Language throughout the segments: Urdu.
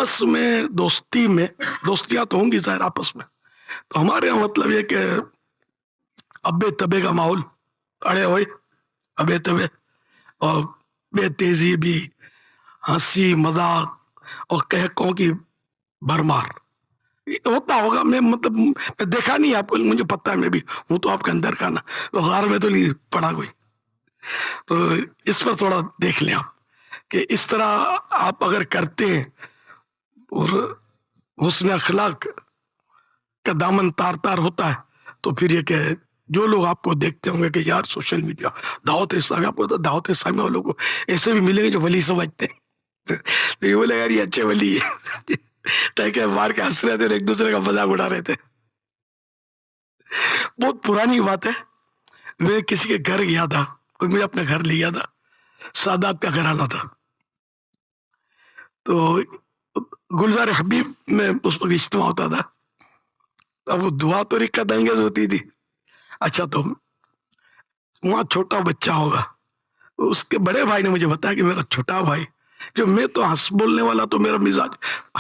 آپس میں دوستیاں تو ہوں گی ظاہر آپس میں. تو ہمارے یہاں مطلب یہ کہ ابے تبے کا ماحول اڑے ہوئے ابے تبے اور بے تیزی بھی ہنسی مذاق اور کہکوں کی بھرمار ہوتا ہوگا. میں مطلب میں دیکھا نہیں آپ کو, مجھے پتہ ہے میں بھی ہوں تو آپ کے اندر کا نا, تو غار میں تو نہیں پڑا کوئی. تو اس پر تھوڑا دیکھ لیں آپ کہ اس طرح آپ اگر کرتے ہیں اور حسن اخلاق کا دامن تار تار ہوتا ہے تو پھر یہ کہ جو لوگ آپ کو دیکھتے ہوں گے کہ یار سوشل میڈیا دعوت اسلامی, آپ کو دعوت اسلامی والوں کو ایسے بھی ملیں گے جو ولی سمجھتے ہیں تو یہ بولے یار یہ اچھے ولی ہے کہ مار کے ہنس رہے تھے اور ایک دوسرے کا مذاق اڑا رہے تھے. بہت پرانی بات ہے. میں کسی کے گھر گیا تھا, کوئی مجھے اپنے گھر لے گیا تھا, سادات کا گھرانہ تھا. تو گلزار حبیب میں اس وقت اجتماع ہوتا تھا. اب وہ دعا تو رکعت انگیز ہوتی تھی. اچھا تو وہاں چھوٹا بچہ ہوگا, اس کے بڑے بھائی نے مجھے بتایا کہ میرا چھوٹا بھائی, جو میں تو ہنس بولنے والا, تو میرا مزاج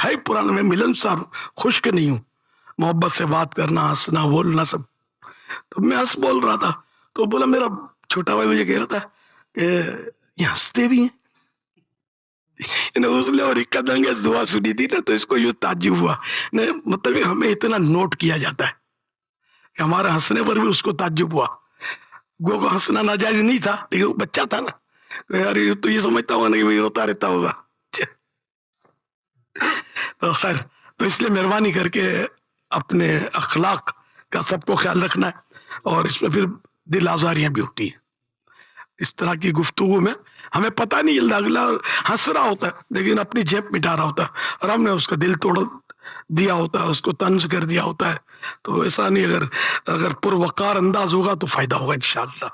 ہے پرانا, میں ملنسار ہوں, خشک نہیں ہوں, محبت سے بات کرنا, ہنسنا بولنا سب. تو میں ہنس بول رہا تھا تو بولا میرا چھوٹا بھائی مجھے کہہ رہا تھا کہ یہ ہنستے بھی ہیں. اس نے اور رکعت انگیز دعا سنی تھی نا, تو اس کو یوں تعجب ہوا. مطلب ہمیں اتنا نوٹ کیا جاتا ہے کہ ہمارے ہنسنے پر بھی اس کو تعجب ہوا. گو کو ہنسنا ناجائز نہیں تھا, لیکن وہ بچہ تھا نا, یار تو یہ سمجھتا ہوگا نا کہ روتا رہتا ہوگا. تو خیر, تو اس لیے مہربانی کر کے اپنے اخلاق کا سب کو خیال رکھنا ہے, اور اس میں پھر دل آزاریاں بھی ہوتی ہیں. اس طرح کی گفتگو میں ہمیں پتہ نہیں چلتا, اگلا ہنس رہا ہوتا ہے لیکن اپنی جیب مٹا رہا ہوتا ہے, اور ہم نے اس کا دل توڑ دیا ہوتا ہے, اس کو طنز کر دیا ہوتا ہے. تو ایسا نہیں, اگر پروقار انداز ہوگا تو فائدہ ہوگا انشاءاللہ.